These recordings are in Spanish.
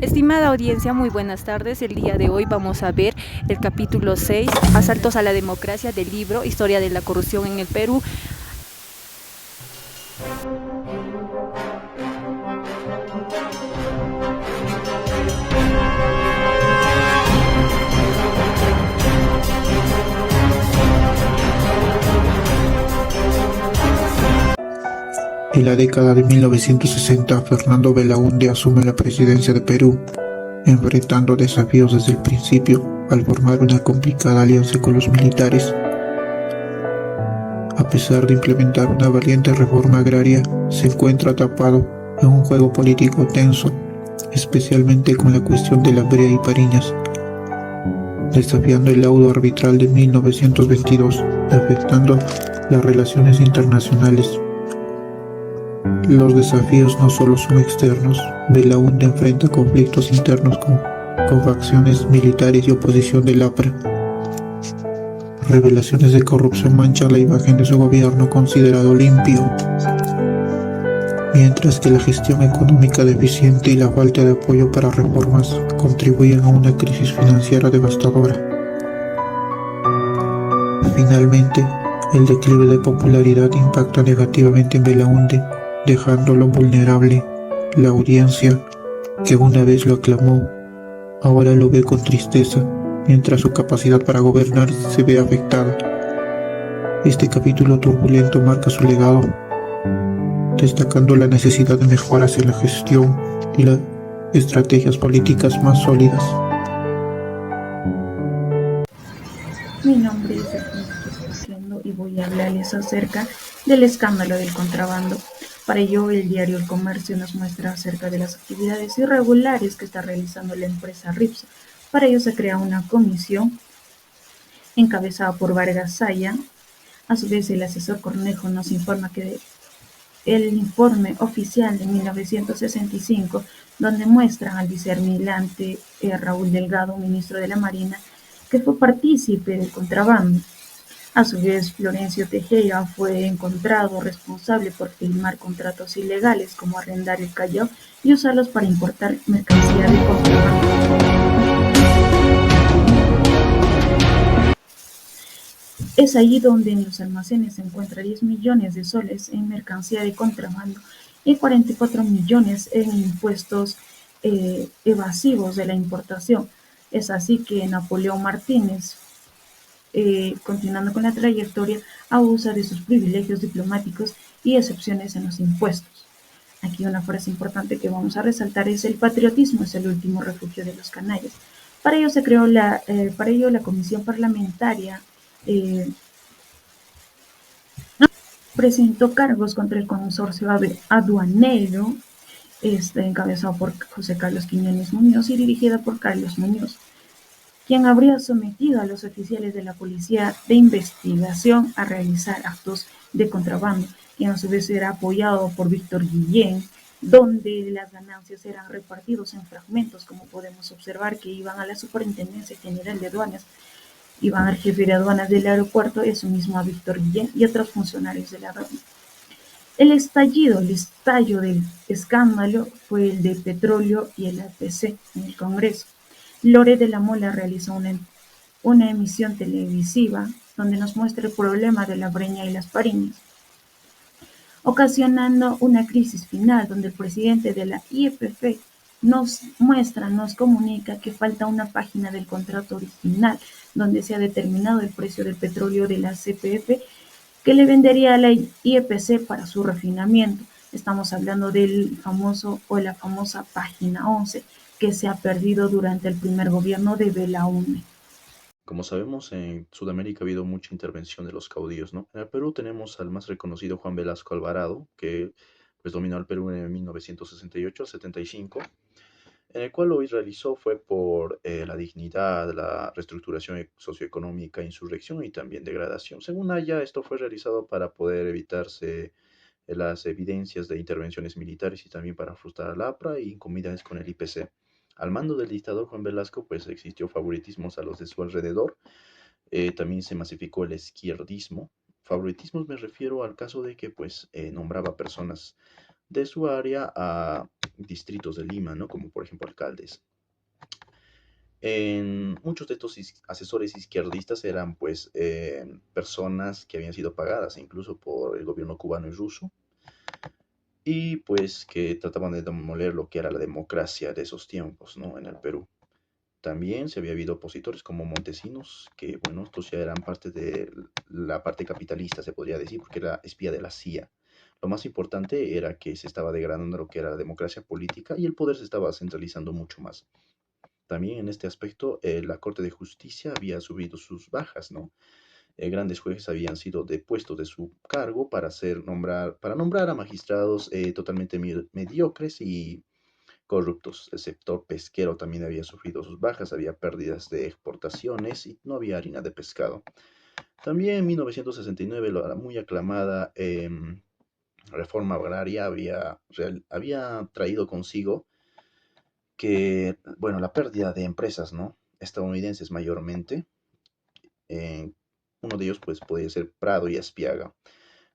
Estimada audiencia, muy buenas tardes. El día de hoy vamos a ver el capítulo 6, Asaltos a la democracia del libro Historia de la corrupción en el Perú. En la década de 1960, Fernando Belaúnde asume la presidencia de Perú, enfrentando desafíos desde el principio al formar una complicada alianza con los militares. A pesar de implementar una valiente reforma agraria, se encuentra atrapado en un juego político tenso, especialmente con la cuestión de la brea y Pariñas, desafiando el laudo arbitral de 1922 y afectando las relaciones internacionales. Los desafíos no solo son externos, Belaúnde enfrenta conflictos internos con facciones militares y oposición del APRA. Revelaciones de corrupción manchan la imagen de su gobierno considerado limpio, mientras que la gestión económica deficiente y la falta de apoyo para reformas contribuyen a una crisis financiera devastadora. Finalmente, el declive de popularidad impacta negativamente en Belaúnde, dejándolo vulnerable. La audiencia, que una vez lo aclamó, ahora lo ve con tristeza, mientras su capacidad para gobernar se ve afectada. Este capítulo turbulento marca su legado, destacando la necesidad de mejoras en la gestión y las estrategias políticas más sólidas. Mi nombre es Ernesto Escoquendo y voy a hablarles acerca del escándalo del contrabando. Para ello, el diario El Comercio nos muestra acerca de las actividades irregulares que está realizando la empresa RIPSA. Para ello se crea una comisión encabezada por Vargas Saya. A su vez, el asesor Cornejo nos informa que el informe oficial de 1965, donde muestra al vicealmirante Raúl Delgado, ministro de la Marina, que fue partícipe del contrabando. A su vez, Florencio Tejera fue encontrado responsable por firmar contratos ilegales como arrendar el Callao y usarlos para importar mercancía de contrabando. Es allí donde en los almacenes se encuentra 10 millones de soles en mercancía de contrabando y 44 millones en impuestos evasivos de la importación. Es así que Napoleón Martínez, continuando con la trayectoria, abusa de sus privilegios diplomáticos y excepciones en los impuestos. Aquí una frase importante que vamos a resaltar es: el patriotismo es el último refugio de los canallas. Para ello se creó la comisión parlamentaria, eh, presentó cargos contra el consorcio aduanero, encabezado por José Carlos Quiñones Muñoz y dirigida por Carlos Muñoz, quien habría sometido a los oficiales de la Policía de Investigación a realizar actos de contrabando, quien a su vez era apoyado por Víctor Guillén, donde las ganancias eran repartidos en fragmentos, como podemos observar, que iban a la Superintendencia General de Aduanas, iban al jefe de aduanas del aeropuerto, eso mismo a Víctor Guillén y otros funcionarios de la aduana. El estallo del escándalo fue el de Petróleo y el APC en el Congreso. Lore de la Mola realizó una emisión televisiva donde nos muestra el problema de la breña y las pariñas, ocasionando una crisis final donde el presidente de la IEPF nos comunica que falta una página del contrato original donde se ha determinado el precio del petróleo de la CPF que le vendería a la IEPC para su refinamiento. Estamos hablando del famoso o la famosa página 11 que se ha perdido durante el primer gobierno de Belaúnde. Como sabemos, en Sudamérica ha habido mucha intervención de los caudillos, ¿no? En el Perú tenemos al más reconocido Juan Velasco Alvarado, que pues dominó el Perú en 1968 al 75, en el cual lo que realizó fue por la dignidad, la reestructuración socioeconómica, insurrección y también degradación. Según Aya, esto fue realizado para poder evitarse las evidencias de intervenciones militares y también para frustrar al APRA y inconvenientes con el IPC. Al mando del dictador Juan Velasco, pues existió favoritismos a los de su alrededor. También se masificó el izquierdismo. Favoritismos me refiero al caso de que pues nombraba personas de su área a distritos de Lima, ¿no? Como por ejemplo alcaldes. Muchos de estos asesores izquierdistas eran pues personas que habían sido pagadas incluso por el gobierno cubano y ruso y pues que trataban de demoler lo que era la democracia de esos tiempos, ¿no? En el Perú. También se había habido opositores como Montesinos, que bueno, estos ya eran parte de la parte capitalista, se podría decir, porque era espía de la CIA. Lo más importante era que se estaba degradando lo que era la democracia política y el poder se estaba centralizando mucho más. También en este aspecto, la Corte de Justicia había subido sus bajas, ¿no? Grandes jueces habían sido depuestos de su cargo para nombrar a magistrados totalmente mediocres y corruptos. El sector pesquero también había sufrido sus bajas, había pérdidas de exportaciones y no había harina de pescado. También en 1969 la muy aclamada reforma agraria había traído consigo que, bueno, la pérdida de empresas, ¿no? Estadounidenses mayormente. eh, Uno de ellos, pues, podría ser Prado y Aspiaga.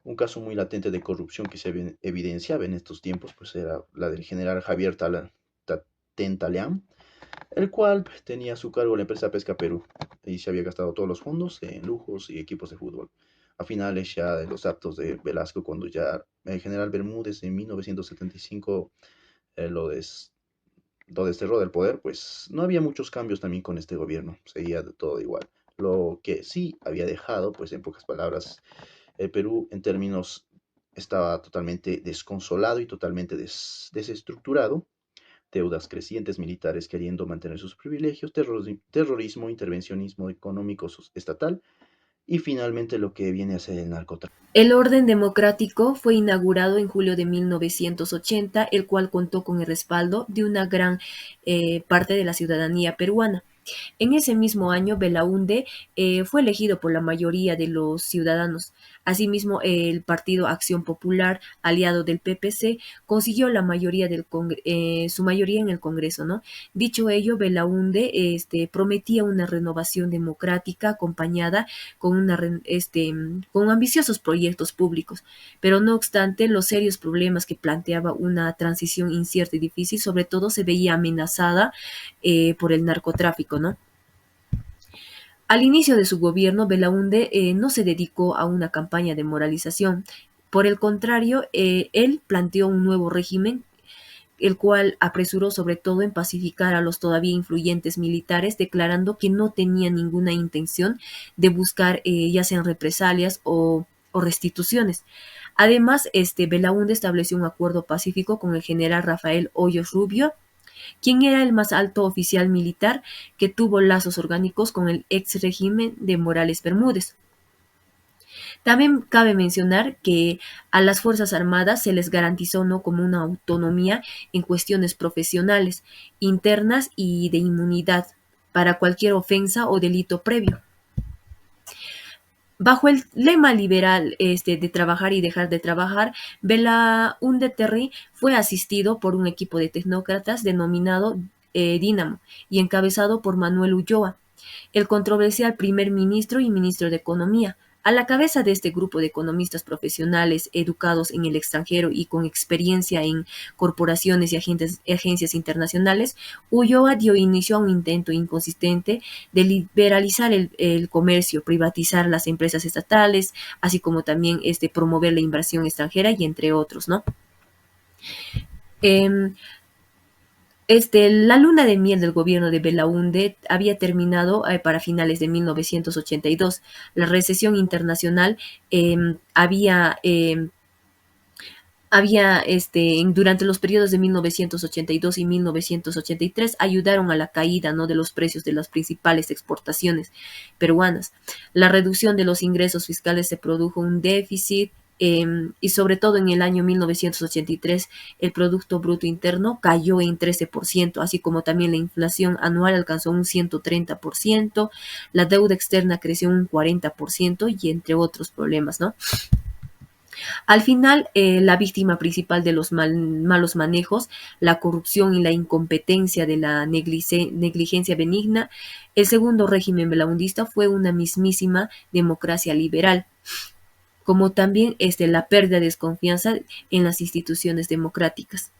Un caso muy latente de corrupción que se evidenciaba en estos tiempos, pues, era la del general Javier Tentaleán, el cual tenía a su cargo la empresa Pesca Perú y se había gastado todos los fondos en lujos y equipos de fútbol. A finales ya de los actos de Velasco, cuando ya el general Bermúdez en 1975 eh, lo, des- lo desterró del poder, pues no había muchos cambios también con este gobierno, seguía todo igual. Lo que sí había dejado, pues en pocas palabras, el Perú en términos estaba totalmente desconsolado y totalmente desestructurado, deudas crecientes, militares queriendo mantener sus privilegios, terrorismo, intervencionismo económico estatal y finalmente lo que viene a ser el narcotráfico. El orden democrático fue inaugurado en julio de 1980, el cual contó con el respaldo de una gran parte de la ciudadanía peruana. En ese mismo año, Belaúnde fue elegido por la mayoría de los ciudadanos. Asimismo, el Partido Acción Popular, aliado del PPC, consiguió su mayoría en el Congreso, ¿no? Dicho ello, Belaúnde prometía una renovación democrática acompañada con ambiciosos proyectos públicos, pero no obstante, los serios problemas que planteaba una transición incierta y difícil, sobre todo se veía amenazada por el narcotráfico, ¿no? Al inicio de su gobierno, Belaúnde no se dedicó a una campaña de moralización. Por el contrario, él planteó un nuevo régimen, el cual apresuró sobre todo en pacificar a los todavía influyentes militares, declarando que no tenía ninguna intención de buscar ya sean represalias o restituciones. Además, Belaúnde estableció un acuerdo pacífico con el general Rafael Hoyos Rubio, quien era el más alto oficial militar que tuvo lazos orgánicos con el ex régimen de Morales Bermúdez. También cabe mencionar que a las Fuerzas Armadas se les garantizó no como una autonomía en cuestiones profesionales, internas y de inmunidad para cualquier ofensa o delito previo. Bajo el lema liberal de trabajar y dejar de trabajar, Belaúnde Terry fue asistido por un equipo de tecnócratas denominado Dínamo y encabezado por Manuel Ulloa, el controversial primer ministro y ministro de Economía. A la cabeza de este grupo de economistas profesionales educados en el extranjero y con experiencia en corporaciones y agencias internacionales, Ulloa dio inicio a un intento inconsistente de liberalizar el comercio, privatizar las empresas estatales, así como también promover la inversión extranjera y entre otros, ¿no? Eh, la luna de miel del gobierno de Belaúnde había terminado para finales de 1982. La recesión internacional eh, había, eh, durante los periodos de 1982 y 1983 ayudaron a la caída, ¿no?, de los precios de las principales exportaciones peruanas. La reducción de los ingresos fiscales se produjo un déficit y sobre todo en el año 1983 el Producto Bruto Interno cayó en 13%, así como también la inflación anual alcanzó un 130%, la deuda externa creció un 40% y entre otros problemas, ¿no? Al final, la víctima principal de los malos manejos, la corrupción y la incompetencia de la negligencia benigna, el segundo régimen belaundista fue una mismísima democracia liberal, como también la pérdida de desconfianza en las instituciones democráticas.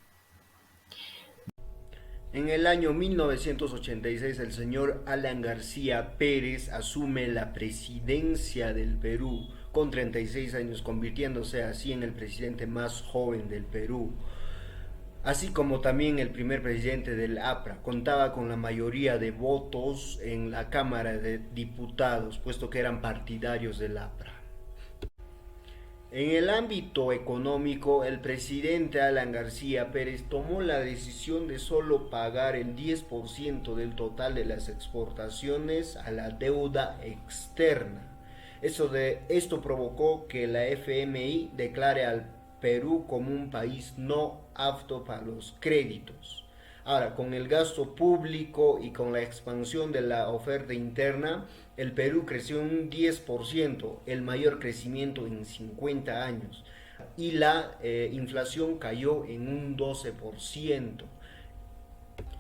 En el año 1986 el señor Alan García Pérez asume la presidencia del Perú con 36 años, convirtiéndose así en el presidente más joven del Perú, así como también el primer presidente del APRA. Contaba con la mayoría de votos en la Cámara de Diputados, puesto que eran partidarios del APRA. En el ámbito económico, el presidente Alan García Pérez tomó la decisión de solo pagar el 10% del total de las exportaciones a la deuda externa. Esto provocó que la FMI declare al Perú como un país no apto para los créditos. Ahora, con el gasto público y con la expansión de la oferta interna, el Perú creció un 10%, el mayor crecimiento en 50 años, y la inflación cayó en un 12%.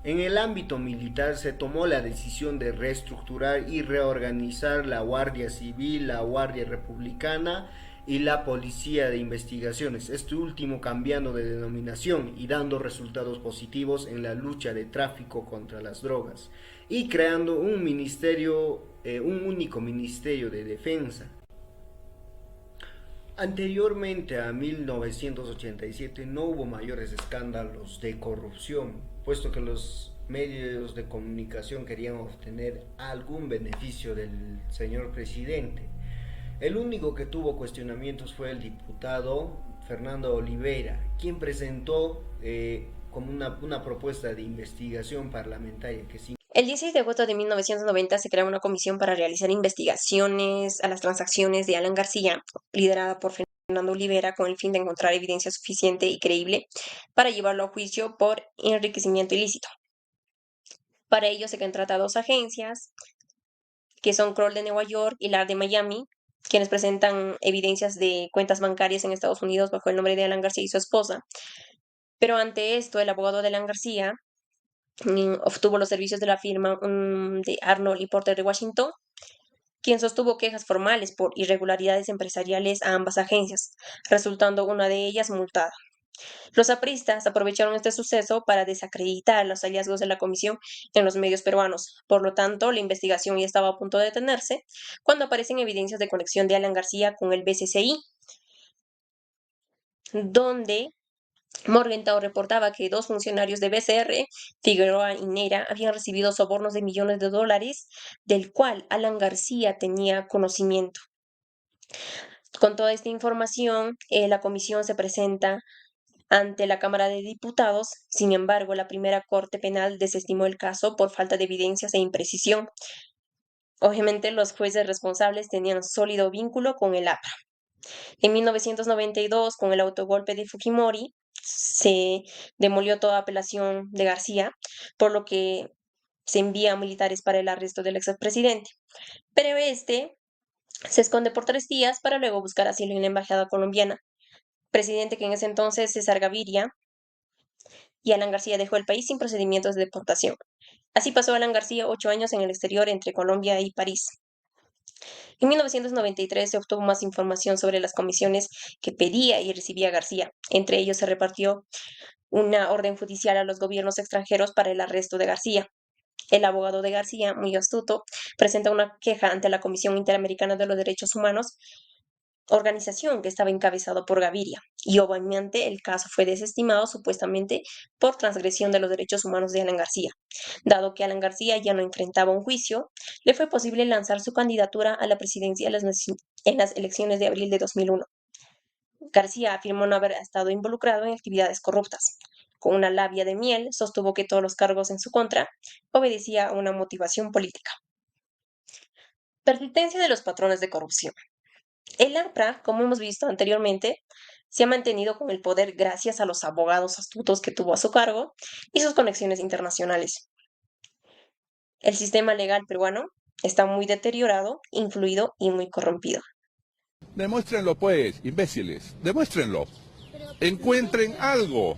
En el ámbito militar se tomó la decisión de reestructurar y reorganizar la Guardia Civil, la Guardia Republicana y la Policía de Investigaciones, este último cambiando de denominación y dando resultados positivos en la lucha de tráfico contra las drogas, y creando un único ministerio de defensa. Anteriormente a 1987 no hubo mayores escándalos de corrupción, puesto que los medios de comunicación querían obtener algún beneficio del señor presidente. El único que tuvo cuestionamientos fue el diputado Fernando Oliveira, quien presentó como una propuesta de investigación parlamentaria que sí. El 16 de agosto de 1990 se crea una comisión para realizar investigaciones a las transacciones de Alan García, liderada por Fernando Olivera, con el fin de encontrar evidencia suficiente y creíble para llevarlo a juicio por enriquecimiento ilícito. Para ello se contrata a dos agencias, que son Kroll de Nueva York y LAR de Miami, quienes presentan evidencias de cuentas bancarias en Estados Unidos bajo el nombre de Alan García y su esposa. Pero ante esto, el abogado de Alan García obtuvo los servicios de la firma de Arnold y Porter de Washington, quien sostuvo quejas formales por irregularidades empresariales a ambas agencias, resultando una de ellas multada. Los apristas aprovecharon este suceso para desacreditar los hallazgos de la comisión en los medios peruanos. Por lo tanto, la investigación ya estaba a punto de detenerse cuando aparecen evidencias de conexión de Alan García con el BCCI, donde Morgenthau reportaba que dos funcionarios de BCR, Figueroa y Neira, habían recibido sobornos de millones de dólares, del cual Alan García tenía conocimiento. Con toda esta información, la comisión se presenta ante la Cámara de Diputados. Sin embargo, la primera Corte Penal desestimó el caso por falta de evidencias e imprecisión. Obviamente, los jueces responsables tenían sólido vínculo con el APRA. En 1992, con el autogolpe de Fujimori, se demolió toda apelación de García, por lo que se envía a militares para el arresto del expresidente. Pero este se esconde por 3 días para luego buscar asilo en la embajada colombiana. Presidente que en ese entonces César Gaviria, y Alan García dejó el país sin procedimientos de deportación. Así pasó Alan García 8 años en el exterior entre Colombia y París. En 1993 se obtuvo más información sobre las comisiones que pedía y recibía García. Entre ellos se repartió una orden judicial a los gobiernos extranjeros para el arresto de García. El abogado de García, muy astuto, presenta una queja ante la Comisión Interamericana de los Derechos Humanos, organización que estaba encabezado por Gaviria, y obviamente el caso fue desestimado supuestamente por transgresión de los derechos humanos de Alan García. Dado que Alan García ya no enfrentaba un juicio, le fue posible lanzar su candidatura a la presidencia en las elecciones de abril de 2001. García afirmó no haber estado involucrado en actividades corruptas. Con una labia de miel, sostuvo que todos los cargos en su contra obedecía a una motivación política. Persistencia de los patrones de corrupción. El APRA, como hemos visto anteriormente, se ha mantenido con el poder gracias a los abogados astutos que tuvo a su cargo y sus conexiones internacionales. El sistema legal peruano está muy deteriorado, influido y muy corrompido. Demuéstrenlo pues, imbéciles, demuéstrenlo. Encuentren algo.